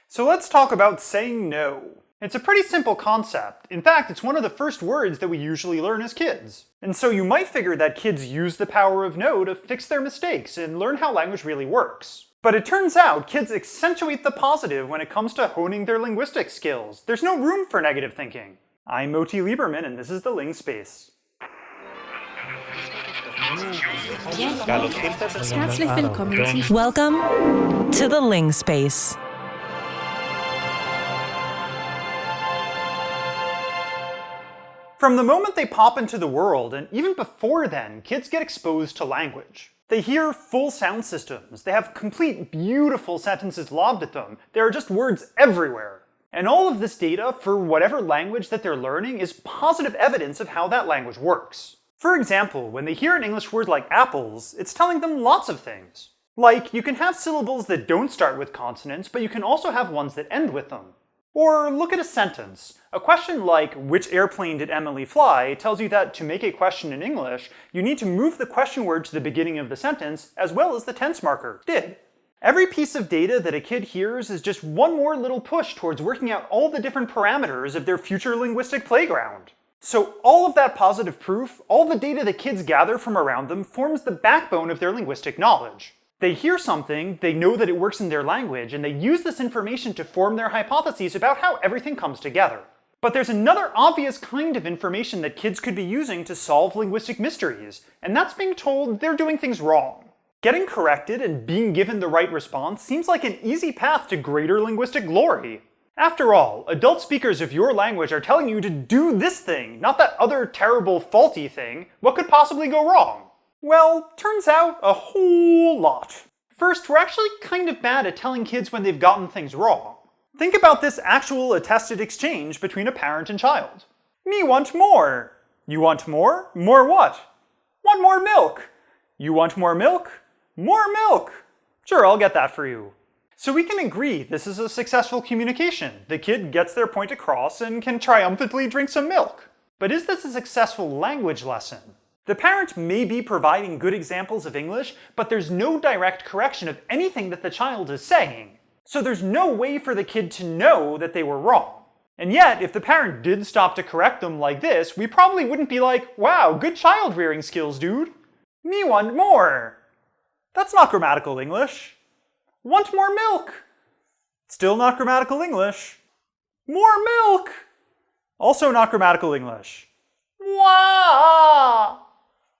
So let's talk about saying no. It's a pretty simple concept. In fact, it's one of the first words that we usually learn as kids. And so you might figure that kids use the power of no to fix their mistakes and learn how language really works. But it turns out kids accentuate the positive when it comes to honing their linguistic skills. There's no room for negative thinking. I'm Moti Lieberman, and this is the Ling Space. Welcome to the Ling Space. From the moment they pop into the world, and even before then, kids get exposed to language. They hear full sound systems, they have complete, beautiful sentences lobbed at them, there are just words everywhere. And all of this data, for whatever language that they're learning, is positive evidence of how that language works. For example, when they hear an English word like apples, it's telling them lots of things. Like, you can have syllables that don't start with consonants, but you can also have ones that end with them. Or look at a sentence. A question like, which airplane did Emily fly, tells you that to make a question in English, you need to move the question word to the beginning of the sentence, as well as the tense marker, did. Every piece of data that a kid hears is just one more little push towards working out all the different parameters of their future linguistic playground. So all of that positive proof, all the data that kids gather from around them, forms the backbone of their linguistic knowledge. They hear something, they know that it works in their language, and they use this information to form their hypotheses about how everything comes together. But there's another obvious kind of information that kids could be using to solve linguistic mysteries, and that's being told they're doing things wrong. Getting corrected and being given the right response seems like an easy path to greater linguistic glory. After all, adult speakers of your language are telling you to do this thing, not that other terrible, faulty thing. What could possibly go wrong? Well, turns out a whole lot. First, we're actually kind of bad at telling kids when they've gotten things wrong. Think about this actual attested exchange between a parent and child. Me want more. You want more? More what? Want more milk. You want more milk? More milk. Sure, I'll get that for you. So we can agree this is a successful communication. The kid gets their point across and can triumphantly drink some milk. But is this a successful language lesson? The parent may be providing good examples of English, but there's no direct correction of anything that the child is saying. So there's no way for the kid to know that they were wrong. And yet, if the parent did stop to correct them like this, we probably wouldn't be like, wow, good child rearing skills, dude. Me want more. That's not grammatical English. Want more milk. Still not grammatical English. More milk. Also not grammatical English. Wah!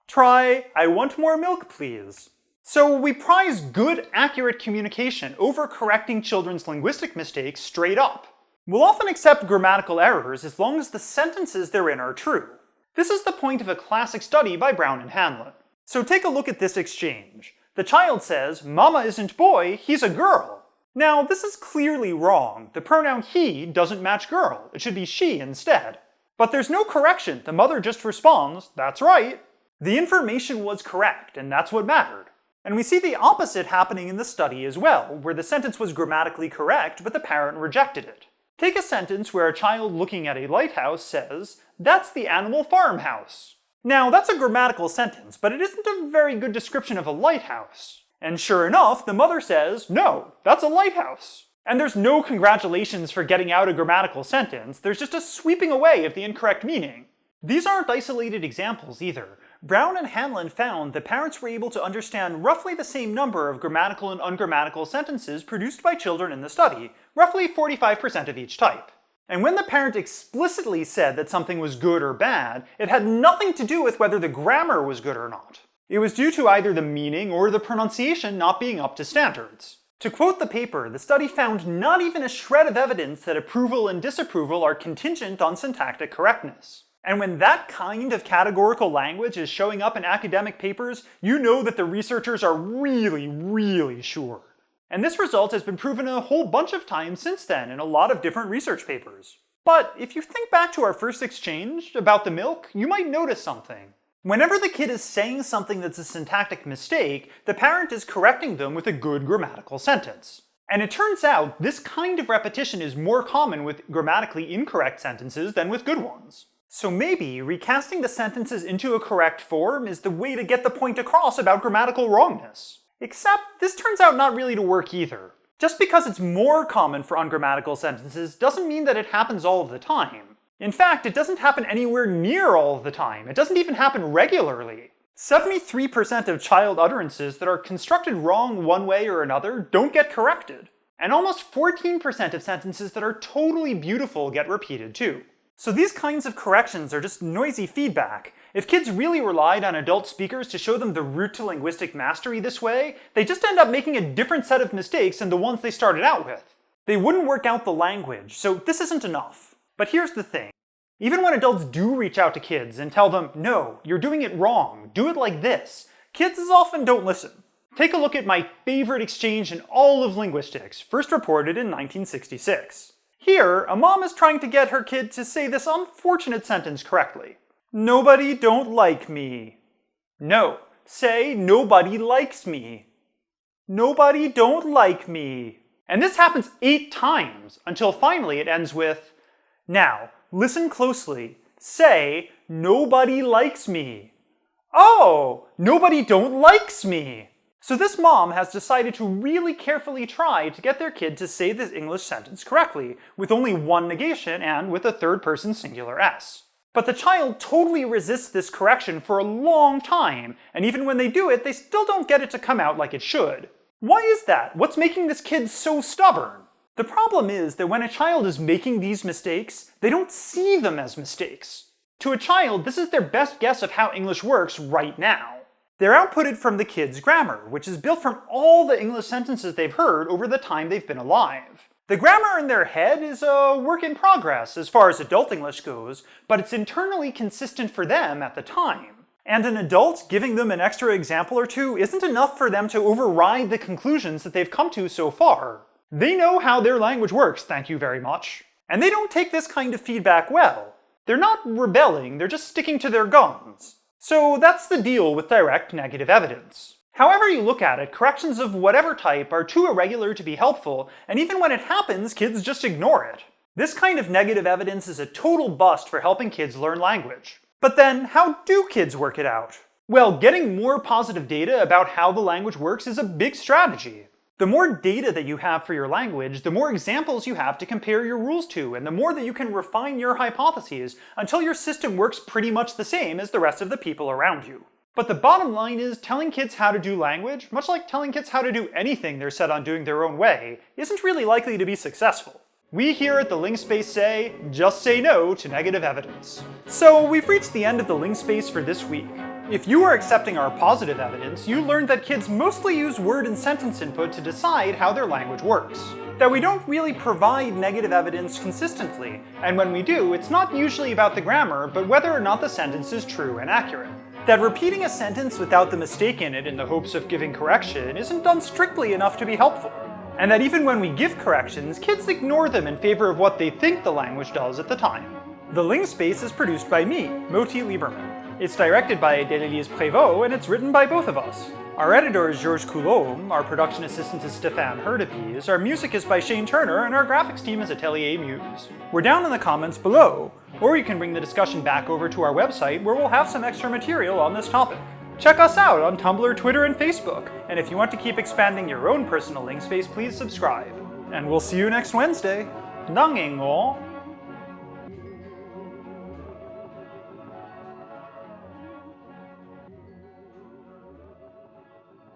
Try, I want more milk, please. So we prize good, accurate communication over correcting children's linguistic mistakes straight up. We'll often accept grammatical errors as long as the sentences they're in are true. This is the point of a classic study by Brown and Hanlon. So take a look at this exchange. The child says, Mama isn't boy, he's a girl. Now, this is clearly wrong. The pronoun he doesn't match girl. It should be she instead. But there's no correction. The mother just responds, that's right. The information was correct, and that's what mattered. And we see the opposite happening in the study as well, where the sentence was grammatically correct, but the parent rejected it. Take a sentence where a child looking at a lighthouse says, that's the animal farmhouse. Now, that's a grammatical sentence, but it isn't a very good description of a lighthouse. And sure enough, the mother says, no, that's a lighthouse. And there's no congratulations for getting out a grammatical sentence, there's just a sweeping away of the incorrect meaning. These aren't isolated examples either. Brown and Hanlon found that parents were able to understand roughly the same number of grammatical and ungrammatical sentences produced by children in the study, roughly 45% of each type. And when the parent explicitly said that something was good or bad, it had nothing to do with whether the grammar was good or not. It was due to either the meaning or the pronunciation not being up to standards. To quote the paper, the study found not even a shred of evidence that approval and disapproval are contingent on syntactic correctness. And when that kind of categorical language is showing up in academic papers, you know that the researchers are really, really sure. And this result has been proven a whole bunch of times since then in a lot of different research papers. But if you think back to our first exchange about the milk, you might notice something. Whenever the kid is saying something that's a syntactic mistake, the parent is correcting them with a good grammatical sentence. And it turns out this kind of repetition is more common with grammatically incorrect sentences than with good ones. So maybe recasting the sentences into a correct form is the way to get the point across about grammatical wrongness. Except this turns out not really to work either. Just because it's more common for ungrammatical sentences doesn't mean that it happens all of the time. In fact, it doesn't happen anywhere near all of the time. It doesn't even happen regularly. 73% of child utterances that are constructed wrong one way or another don't get corrected. And almost 14% of sentences that are totally beautiful get repeated too. So these kinds of corrections are just noisy feedback. If kids really relied on adult speakers to show them the route to linguistic mastery this way, they just end up making a different set of mistakes than the ones they started out with. They wouldn't work out the language, so this isn't enough. But here's the thing. Even when adults do reach out to kids and tell them, no, you're doing it wrong, do it like this, kids as often don't listen. Take a look at my favorite exchange in all of linguistics, first reported in 1966. Here, a mom is trying to get her kid to say this unfortunate sentence correctly. Nobody don't like me. No, say nobody likes me. Nobody don't like me. And this happens 8 times, until finally it ends with, now, listen closely. Say, nobody likes me. Oh, nobody don't likes me. So this mom has decided to really carefully try to get their kid to say this English sentence correctly, with only one negation and with a third-person singular s. But the child totally resists this correction for a long time, and even when they do it, they still don't get it to come out like it should. Why is that? What's making this kid so stubborn? The problem is that when a child is making these mistakes, they don't see them as mistakes. To a child, this is their best guess of how English works right now. They're outputted from the kid's grammar, which is built from all the English sentences they've heard over the time they've been alive. The grammar in their head is a work in progress as far as adult English goes, but it's internally consistent for them at the time. And an adult giving them an extra example or two isn't enough for them to override the conclusions that they've come to so far. They know how their language works, thank you very much. And they don't take this kind of feedback well. They're not rebelling, they're just sticking to their guns. So that's the deal with direct negative evidence. However you look at it, corrections of whatever type are too irregular to be helpful, and even when it happens, kids just ignore it. This kind of negative evidence is a total bust for helping kids learn language. But then, how do kids work it out? Well, getting more positive data about how the language works is a big strategy. The more data that you have for your language, the more examples you have to compare your rules to, and the more that you can refine your hypotheses until your system works pretty much the same as the rest of the people around you. But the bottom line is, telling kids how to do language, much like telling kids how to do anything they're set on doing their own way, isn't really likely to be successful. We here at the Ling Space say, just say no to negative evidence. So we've reached the end of the Ling Space for this week. If you are accepting our positive evidence, you learned that kids mostly use word and sentence input to decide how their language works. That we don't really provide negative evidence consistently, and when we do, it's not usually about the grammar, but whether or not the sentence is true and accurate. That repeating a sentence without the mistake in it in the hopes of giving correction isn't done strictly enough to be helpful. And that even when we give corrections, kids ignore them in favor of what they think the language does at the time. The Ling Space is produced by me, Moti Lieberman. It's directed by Delilise Prévost, and it's written by both of us. Our editor is Georges Coulombe, our production assistant is Stéphane Herdepies, our music is by Shane Turner, and our graphics team is Atelier Muse. We're down in the comments below, or you can bring the discussion back over to our website where we'll have some extra material on this topic. Check us out on Tumblr, Twitter, and Facebook, and if you want to keep expanding your own personal Ling Space, please subscribe. And we'll see you next Wednesday. Nanging-o.